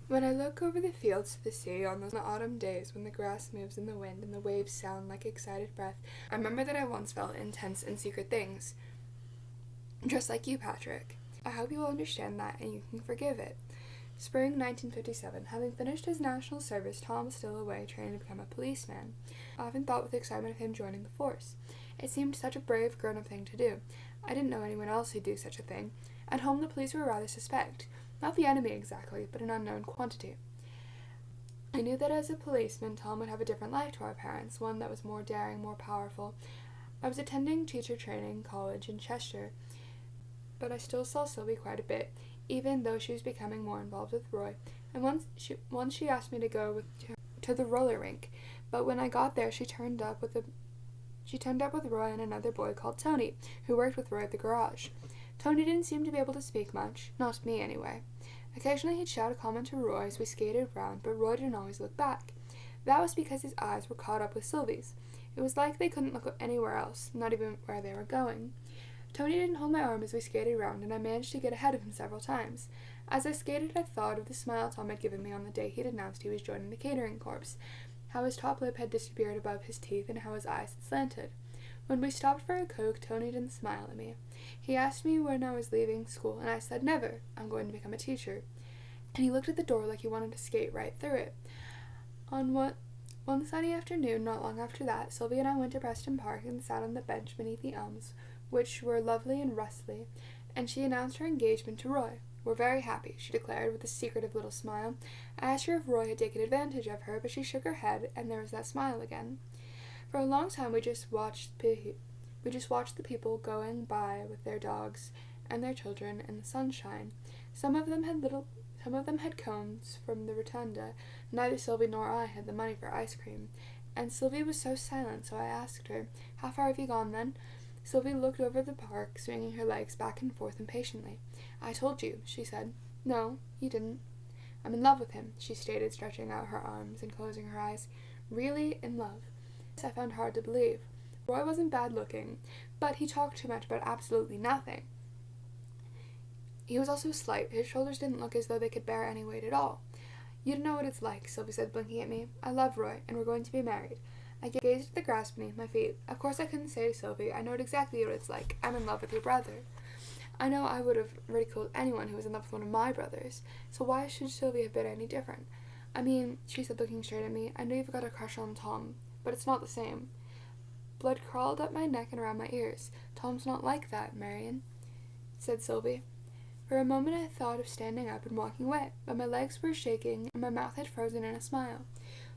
When I look over the fields to the sea on those autumn days when the grass moves in the wind and the waves sound like excited breath, I remember that I once felt intense and secret things. Just like you, Patrick. I hope you will understand that and you can forgive it. Spring 1957. Having finished his national service, Tom was still away training to become a policeman. I often thought with excitement of him joining the force. It seemed such a brave, grown-up thing to do. I didn't know anyone else who'd do such a thing. At home, the police were rather suspect. Not the enemy exactly, but an unknown quantity. I knew that as a policeman, Tom would have a different life to our parents, one that was more daring, more powerful. I was attending teacher training college in Chester, but I still saw Sylvie quite a bit, even though she was becoming more involved with Roy. And once she asked me to go to the roller rink, but when I got there, she turned up with Roy and another boy called Tony, who worked with Roy at the garage. Tony didn't seem to be able to speak much, not to me anyway. Occasionally he'd shout a comment to Roy as we skated around, but Roy didn't always look back. That was because his eyes were caught up with Sylvie's. It was like they couldn't look anywhere else, not even where they were going. Tony didn't hold my arm as we skated around, and I managed to get ahead of him several times. As I skated, I thought of the smile Tom had given me on the day he'd announced he was joining the catering corps, how his top lip had disappeared above his teeth and how his eyes had slanted. When we stopped for a Coke, Tony didn't smile at me. He asked me when I was leaving school, and I said, "Never. I'm going to become a teacher." And he looked at the door like he wanted to skate right through it. On one sunny afternoon, not long after that, Sylvie and I went to Preston Park and sat on the bench beneath the elms, which were lovely and rustly, and she announced her engagement to Roy. "We're very happy," she declared with a secretive little smile. I asked her if Roy had taken advantage of her, but she shook her head, and there was that smile again. For a long time we just watched the people going by with their dogs and their children in the sunshine. Some of them had cones from the rotunda. Neither Sylvie nor I had the money for ice cream, and Sylvie was so silent, so I asked her, "How far have you gone then?" Sylvie looked over the park, swinging her legs back and forth impatiently. "I told you," she said. "No, you didn't." "I'm in love with him," she stated, stretching out her arms and closing her eyes. "Really in love." I found hard to believe. Roy wasn't bad looking, but he talked too much about absolutely nothing. He was also slight. His shoulders didn't look as though they could bear any weight at all. "You don't know what it's like," Sylvie said, blinking at me. "I love Roy, and we're going to be married." I gazed at the grass beneath my feet. Of course I couldn't say to Sylvie, "I know exactly what it's like. I'm in love with your brother." I know I would have ridiculed anyone who was in love with one of my brothers, so why should Sylvie have been any different? "I mean," she said, looking straight at me, "I know you've got a crush on Tom, but it's not the same." Blood crawled up my neck and around my ears. "Tom's not like that, Marion," said Sylvie. For a moment I thought of standing up and walking away, but my legs were shaking and my mouth had frozen in a smile.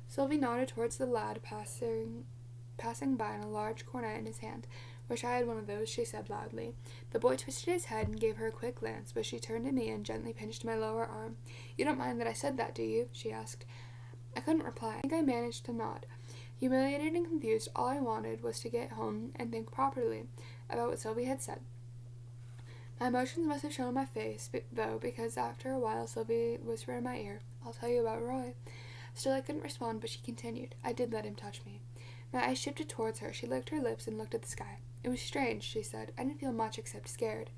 Sylvie nodded towards the lad passing by in a large cornet in his hand. "Wish I had one of those," she said loudly. The boy twisted his head and gave her a quick glance, but she turned to me and gently pinched my lower arm. "You don't mind that I said that, do you?" she asked. I couldn't reply. I think I managed to nod. Humiliated and confused, all I wanted was to get home and think properly about what Sylvie had said. My emotions must have shown on my face, though, because after a while Sylvie whispered in my ear, "I'll tell you about Roy." Still I couldn't respond, but she continued. "I did let him touch me." My eyes shifted towards her. She licked her lips and looked at the sky. "It was strange," she said. "I didn't feel much except scared."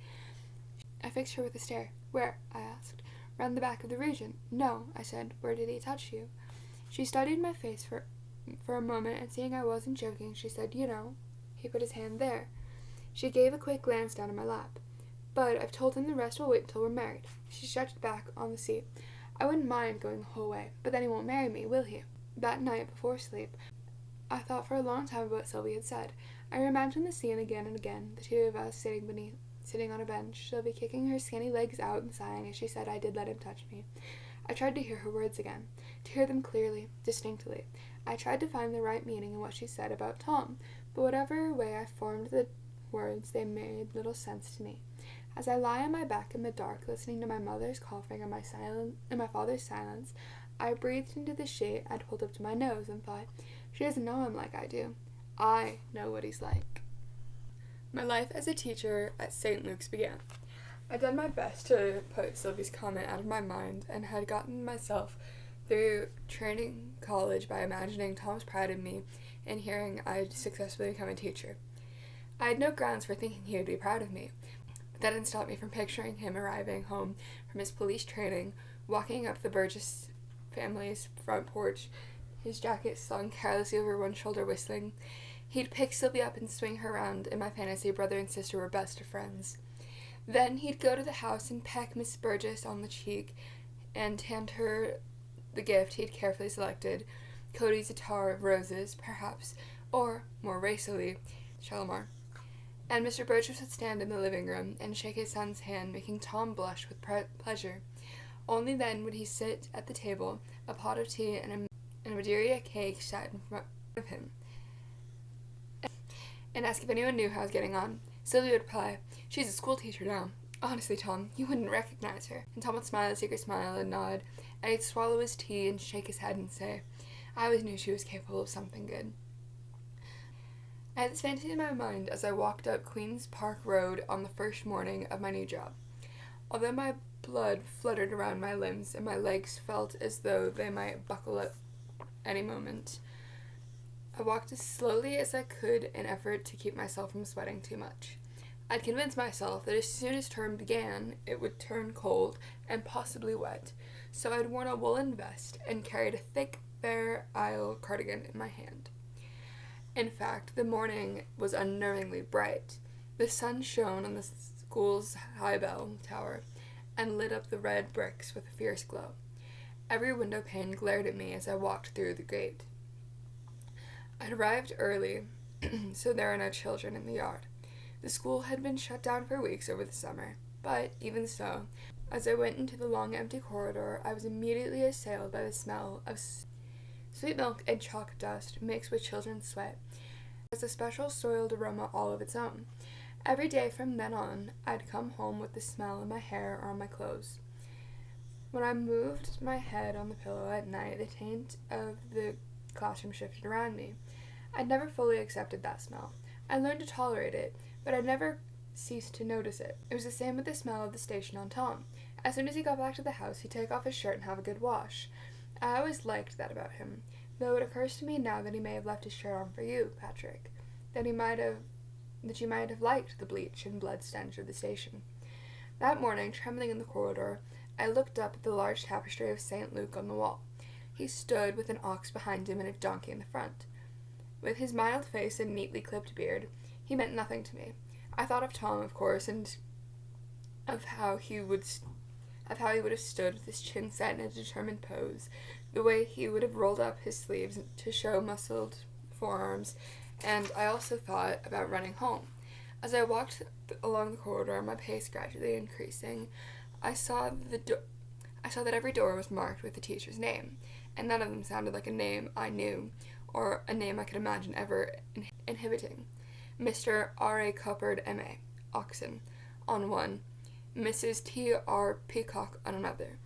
I fixed her with a stare. "Where?" I asked. "Round the back of the region." "No," I said. "Where did he touch you?" She studied my face for a moment, and seeing I wasn't joking, she said, "You know, he put his hand there." She gave a quick glance down at my lap. "But I've told him the rest will wait until we're married." She stretched back on the seat. "I wouldn't mind going the whole way, but then he won't marry me, will he?" That night, before sleep, I thought for a long time about what Sylvie had said. I imagined the scene again and again, the two of us sitting on a bench, Sylvie kicking her skinny legs out and sighing as she said, "I did let him touch me." I tried to hear her words again, to hear them clearly, distinctly. I tried to find the right meaning in what she said about Tom, but whatever way I formed the words, they made little sense to me. As I lie on my back in the dark, listening to my mother's coughing and my father's silence, I breathed into the shade I'd pulled up to my nose and thought, "She doesn't know him like I do. I know what he's like." My life as a teacher at St. Luke's began. I'd done my best to put Sylvie's comment out of my mind and had gotten myself through training college by imagining Tom's pride in me and hearing I'd successfully become a teacher. I had no grounds for thinking he would be proud of me, but that didn't stop me from picturing him arriving home from his police training walking up the Burgess family's front porch, his jacket slung carelessly over one shoulder, whistling. He'd pick Sylvia up and swing her around, and my fantasy brother and sister were best of friends. Then he'd go to the house and peck Miss Burgess on the cheek and hand her the gift he'd carefully selected, Cody's attar of roses, perhaps, or, more racily, Shalimar. And Mr. Burgess would stand in the living room and shake his son's hand, making Tom blush with pleasure. Only then would he sit at the table, a pot of tea and a Madeira cake set in front of him, and ask if anyone knew how I was getting on. Sylvia would reply, "She's a school teacher now. Honestly, Tom, you wouldn't recognize her." And Tom would smile a secret smile and nod, and he'd swallow his tea and shake his head and say, "I always knew she was capable of something good." I had this fantasy in my mind as I walked up Queen's Park Road on the first morning of my new job. Although my blood fluttered around my limbs and my legs felt as though they might buckle at any moment, I walked as slowly as I could in effort to keep myself from sweating too much. I'd convinced myself that as soon as term began, it would turn cold and possibly wet, so I'd worn a woolen vest and carried a thick Fair Isle cardigan in my hand. In fact, the morning was unnervingly bright. The sun shone on the school's high bell tower and lit up the red bricks with a fierce glow. Every window pane glared at me as I walked through the gate. I'd arrived early, so there were no children in the yard. The school had been shut down for weeks over the summer, but even so, as I went into the long empty corridor, I was immediately assailed by the smell of sweet milk and chalk dust mixed with children's sweat. It was a special soiled aroma all of its own. Every day from then on, I'd come home with the smell in my hair or on my clothes. When I moved my head on the pillow at night, the taint of the classroom shifted around me. I'd never fully accepted that smell. I learned to tolerate it, but I'd never ceased to notice it. It was the same with the smell of the station on Tom. As soon as he got back to the house, he'd take off his shirt and have a good wash. I always liked that about him, though it occurs to me now that he may have left his shirt on for you, Patrick, that you might have liked the bleach and blood stench of the station. That morning, trembling in the corridor, I looked up at the large tapestry of St. Luke on the wall. He stood with an ox behind him and a donkey in the front. With his mild face and neatly clipped beard, he meant nothing to me. I thought of Tom, of course, and of how he would have stood with his chin set in a determined pose, the way he would have rolled up his sleeves to show muscled forearms, and I also thought about running home. As I walked along the corridor, my pace gradually increasing, I saw that every door was marked with the teacher's name, and none of them sounded like a name I knew, or a name I could imagine ever inhibiting. Mr. R.A. Cuppard, M.A., Oxon, on one, Mrs. T.R. Peacock on another.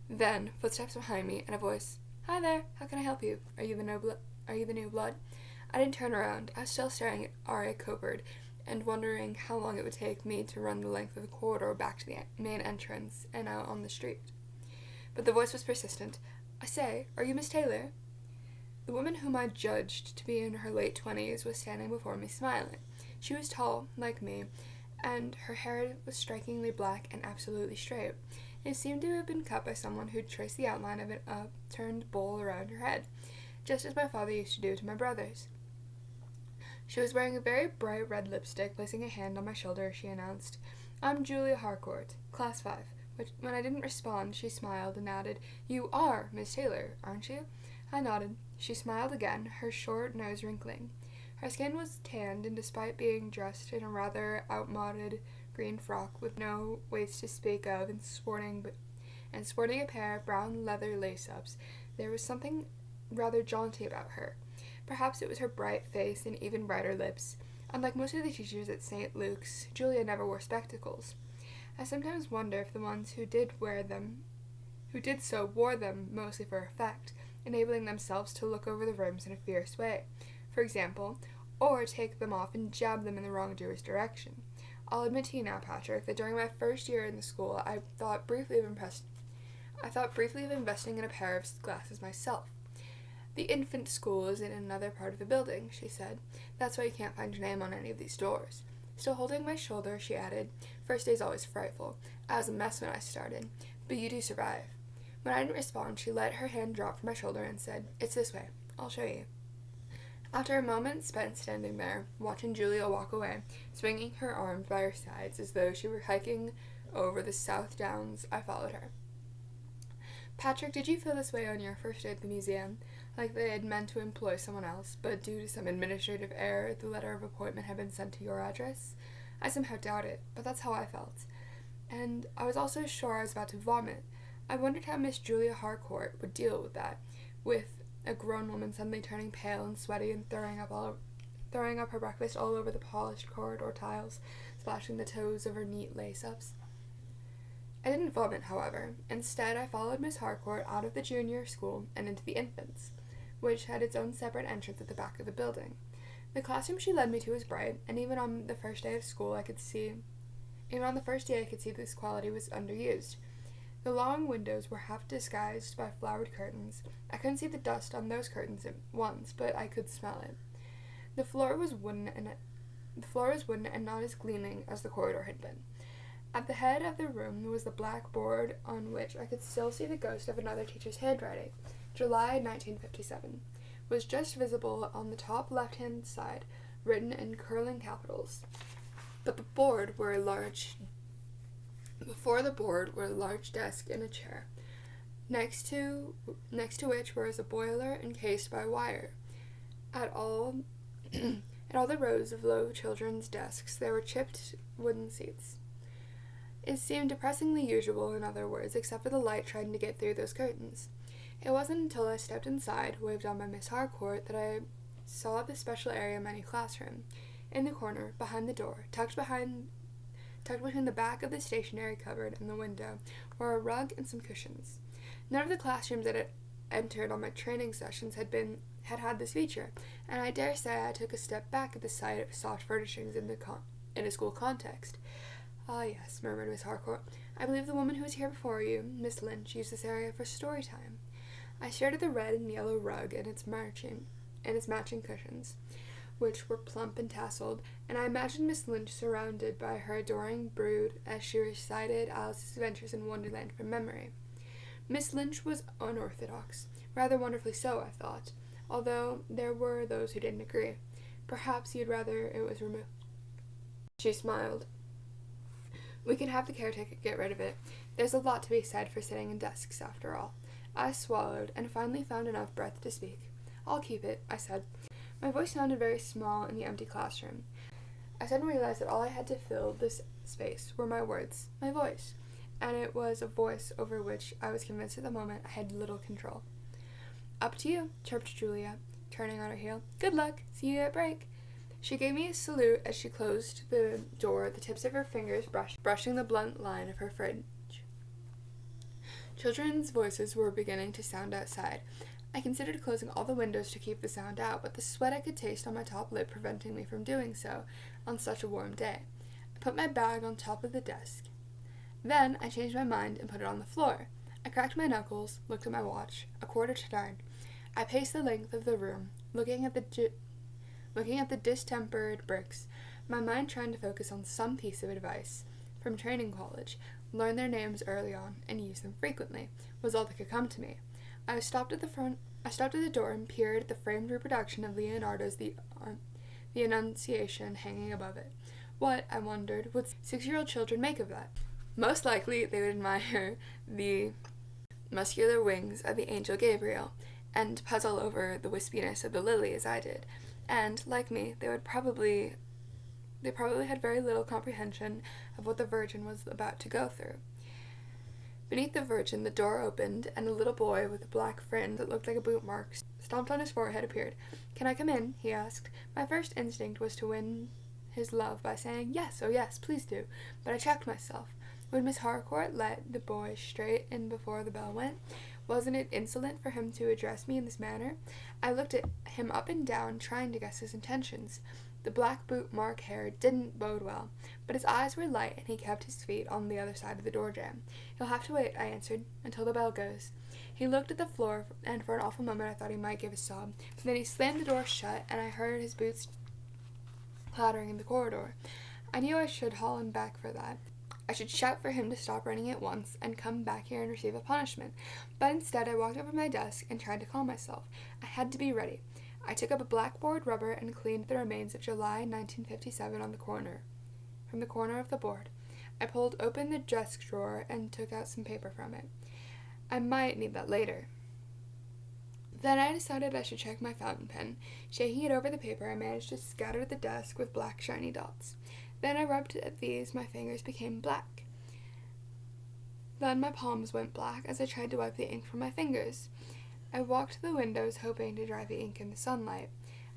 Then, footsteps behind me, and a voice, "Hi there, how can I help you? Are you the new blood?" I didn't turn around. I was still staring at R.A. Cuppard, and wondering how long it would take me to run the length of the corridor back to the main entrance and out on the street. But the voice was persistent. "I say, are you Miss Taylor?" The woman whom I judged to be in her late 20s was standing before me smiling. She was tall, like me, and her hair was strikingly black and absolutely straight. It seemed to have been cut by someone who'd traced the outline of an upturned bowl around her head, just as my father used to do to my brothers. She was wearing a very bright red lipstick. Placing a hand on my shoulder, she announced, "I'm Julia Harcourt, Class 5. When I didn't respond, she smiled and added, "You are Miss Taylor, aren't you?" I nodded. She smiled again, her short nose wrinkling. Her skin was tanned, and despite being dressed in a rather outmoded green frock with no waist to speak of and sporting a pair of brown leather lace-ups, there was something rather jaunty about her. Perhaps it was her bright face and even brighter lips. Unlike most of the teachers at St. Luke's, Julia never wore spectacles. I sometimes wonder if the ones who did so wore them mostly for effect, enabling themselves to look over the rims in a fierce way, for example, or take them off and jab them in the wrongdoer's direction. I'll admit to you now, Patrick, that during my first year in the school, I thought briefly of investing in a pair of glasses myself. "The infant school is in another part of the building," she said. "That's why you can't find your name on any of these doors." Still holding my shoulder, she added, "First day's always frightful. I was a mess when I started, but you do survive." When I didn't respond, she let her hand drop from my shoulder and said, "It's this way. I'll show you." After a moment spent standing there, watching Julia walk away, swinging her arms by her sides as though she were hiking over the South Downs, I followed her. "Patrick, did you feel this way on your first day at the museum? Like they had meant to employ someone else, but due to some administrative error, the letter of appointment had been sent to your address? I somehow doubt it, but that's how I felt. And I was also sure I was about to vomit. I wondered how Miss Julia Harcourt would deal with that, with a grown woman suddenly turning pale and sweaty and throwing up her breakfast all over the polished corridor tiles, splashing the toes of her neat lace-ups. I didn't vomit, however. Instead, I followed Miss Harcourt out of the junior school and into the infants, which had its own separate entrance at the back of the building. The classroom she led me to was bright, and even on the first day of school I could see this quality was underused. The long windows were half disguised by flowered curtains. I couldn't see the dust on those curtains at once, but I could smell it. The floor was wooden and not as gleaming as the corridor had been. At the head of the room was the blackboard on which I could still see the ghost of another teacher's handwriting. July 1957 was just visible on the top left-hand side, written in curling capitals. But before the board were a large desk and a chair, next to which was a boiler encased by wire. At all the rows of low children's desks there were chipped wooden seats. It seemed depressingly usual, in other words, except for the light trying to get through those curtains. It wasn't until I stepped inside, waved on by Miss Harcourt, that I saw the special area menu classroom. In the corner, behind the door, tucked between the back of the stationery cupboard and the window, were a rug and some cushions. None of the classrooms that I entered on my training sessions had had this feature, and I dare say I took a step back at the sight of soft furnishings in a school context. "Ah, yes," murmured Miss Harcourt. "I believe the woman who was here before you, Miss Lynch, used this area for story time." I stared at the red and yellow rug and its matching cushions, which were plump and tasseled, and I imagined Miss Lynch surrounded by her adoring brood as she recited Alice's Adventures in Wonderland from memory. Miss Lynch was unorthodox, rather wonderfully so, I thought, although there were those who didn't agree. Perhaps you'd rather it was removed. She smiled. "We can have the caretaker get rid of it. There's a lot to be said for sitting in desks, after all." I swallowed, and finally found enough breath to speak. "I'll keep it," I said. My voice sounded very small in the empty classroom. I suddenly realized that all I had to fill this space were my words, my voice, and it was a voice over which I was convinced at the moment I had little control. "Up to you," chirped Julia, turning on her heel. "Good luck. See you at break." She gave me a salute as she closed the door, the tips of her fingers brushing the blunt line of her fringe. Children's voices were beginning to sound outside. I considered closing all the windows to keep the sound out, but the sweat I could taste on my top lip preventing me from doing so on such a warm day. I put my bag on top of the desk. Then I changed my mind and put it on the floor. I cracked my knuckles, looked at my watch, 9:15. I paced the length of the room, looking at the distempered bricks, my mind trying to focus on some piece of advice from training college. Learn their names early on and use them frequently was all that could come to me. I stopped at the door and peered at the framed reproduction of Leonardo's The Annunciation hanging above it. What, I wondered, would 6-year-old children make of that? Most likely they would admire the muscular wings of the angel Gabriel and puzzle over the wispiness of the lily as I did, and, like me, they probably had very little comprehension of what the Virgin was about to go through. Beneath the Virgin, the door opened, and a little boy with a black fringe that looked like a boot mark stomped on his forehead appeared. "Can I come in?" he asked. My first instinct was to win his love by saying, "Yes, oh yes, please do," but I checked myself. Would Miss Harcourt let the boy straight in before the bell went? Wasn't it insolent for him to address me in this manner? I looked at him up and down, trying to guess his intentions. The black boot mark hair didn't bode well, but his eyes were light and he kept his feet on the other side of the door jamb. "You'll have to wait," I answered, "until the bell goes." He looked at the floor, and for an awful moment I thought he might give a sob. But then he slammed the door shut, and I heard his boots clattering in the corridor. I knew I should haul him back for that. I should shout for him to stop running at once and come back here and receive a punishment. But instead, I walked over to my desk and tried to calm myself. I had to be ready. I took up a blackboard rubber and cleaned the remains of July 1957 from the corner of the board. I pulled open the desk drawer and took out some paper from it. I might need that later. Then I decided I should check my fountain pen. Shaking it over the paper, I managed to scatter the desk with black shiny dots. Then I rubbed at these, my fingers became black. Then my palms went black as I tried to wipe the ink from my fingers. I walked to the windows, hoping to dry the ink in the sunlight.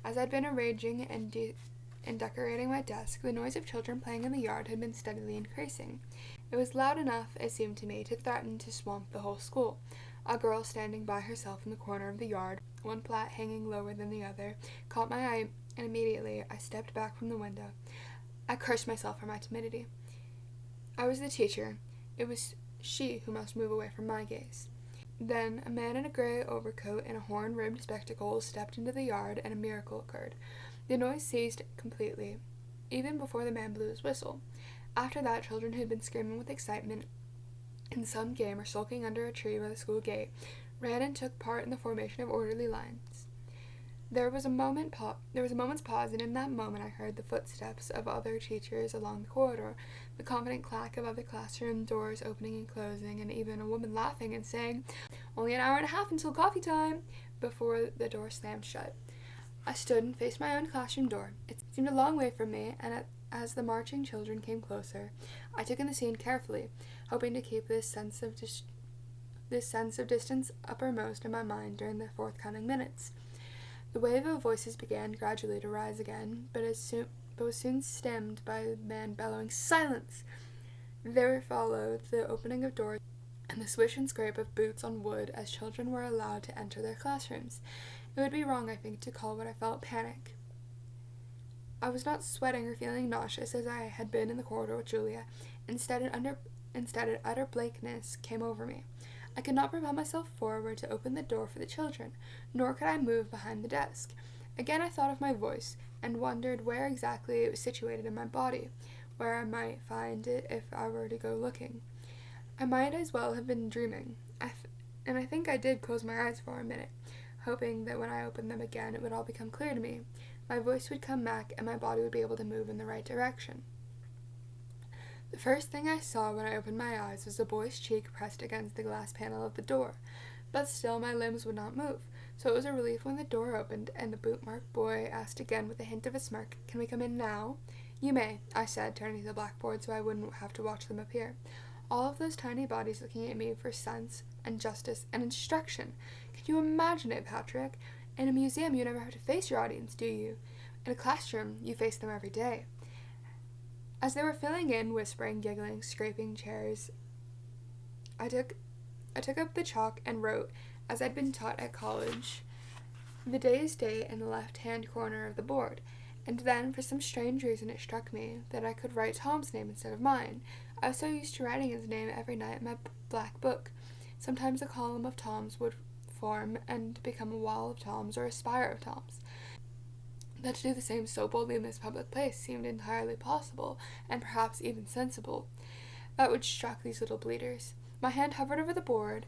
As I'd been arranging and decorating my desk, the noise of children playing in the yard had been steadily increasing. It was loud enough, it seemed to me, to threaten to swamp the whole school. A girl standing by herself in the corner of the yard, one plat hanging lower than the other, caught my eye, and immediately I stepped back from the window. I cursed myself for my timidity. I was the teacher. It was she who must move away from my gaze. Then a man in a gray overcoat and a horn-rimmed spectacles stepped into the yard, and a miracle occurred. The noise ceased completely, even before the man blew his whistle. After that, children who had been screaming with excitement in some game or sulking under a tree by the school gate ran and took part in the formation of orderly lines. There was a moment's pause, and in that moment I heard the footsteps of other teachers along the corridor, the confident clack of other classroom doors opening and closing, and even a woman laughing and saying, "Only an hour and a half until coffee time," before the door slammed shut. I stood and faced my own classroom door. It seemed a long way from me, and as the marching children came closer, I took in the scene carefully, hoping to keep this sense of distance uppermost in my mind during the forthcoming minutes. The wave of voices began gradually to rise again, but was soon stemmed by a man bellowing, "Silence!" There followed the opening of doors and the swish and scrape of boots on wood as children were allowed to enter their classrooms. It would be wrong, I think, to call what I felt panic. I was not sweating or feeling nauseous as I had been in the corridor with Julia. Instead, an utter blankness came over me. I could not propel myself forward to open the door for the children, nor could I move behind the desk. Again I thought of my voice, and wondered where exactly it was situated in my body, where I might find it if I were to go looking. I might as well have been dreaming, and I think I did close my eyes for a minute, hoping that when I opened them again it would all become clear to me. My voice would come back, and my body would be able to move in the right direction. The first thing I saw when I opened my eyes was a boy's cheek pressed against the glass panel of the door, but still my limbs would not move, so it was a relief when the door opened and the boot-marked boy asked again with a hint of a smirk, "Can we come in now?" "You may," I said, turning to the blackboard so I wouldn't have to watch them appear. All of those tiny bodies looking at me for sense and justice and instruction. Can you imagine it, Patrick? In a museum, you never have to face your audience, do you? In a classroom, you face them every day. As they were filling in, whispering, giggling, scraping chairs, I took up the chalk and wrote, as I'd been taught at college, the day's date in the left-hand corner of the board, and then, for some strange reason, it struck me that I could write Tom's name instead of mine. I was so used to writing his name every night in my black book. Sometimes a column of Tom's would form and become a wall of Tom's or a spire of Tom's. That to do the same so boldly in this public place seemed entirely possible, and perhaps even sensible. That would struck these little bleeders. My hand hovered over the board,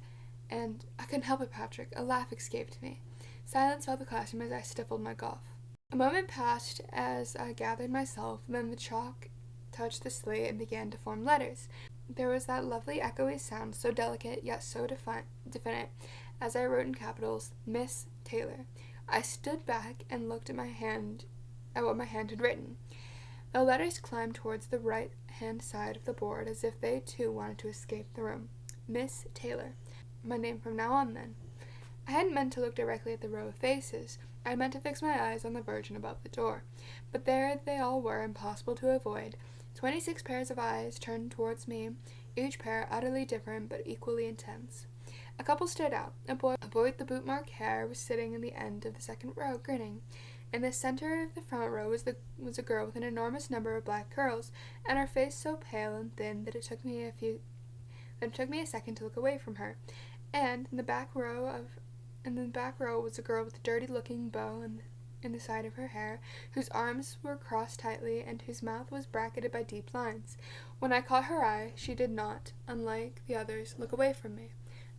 and I couldn't help it, Patrick. A laugh escaped me. Silence filled the classroom as I stifled my cough. A moment passed as I gathered myself, then the chalk touched the slate and began to form letters. There was that lovely echoey sound, so delicate yet so definite, as I wrote in capitals, "Miss Taylor." I stood back and looked at what my hand had written. The letters climbed towards the right-hand side of the board as if they too wanted to escape the room. Miss Taylor. My name from now on, then. I hadn't meant to look directly at the row of faces. I meant to fix my eyes on the virgin above the door. But there they all were, impossible to avoid. 26 pairs of eyes turned towards me, each pair utterly different but equally intense. A couple stood out. A boy with the boot-marked hair was sitting in the end of the second row, grinning. In the center of the front row was a girl with an enormous number of black curls, and her face so pale and thin that it took me a second to look away from her. And in the back row was a girl with a dirty-looking bow in the side of her hair, whose arms were crossed tightly, and whose mouth was bracketed by deep lines. When I caught her eye, she did not, unlike the others, look away from me.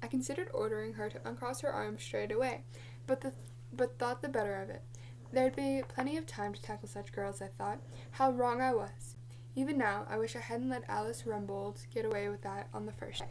I considered ordering her to uncross her arms straight away, but thought the better of it. There'd be plenty of time to tackle such girls, I thought. How wrong I was. Even now, I wish I hadn't let Alice Rumbold get away with that on the first day.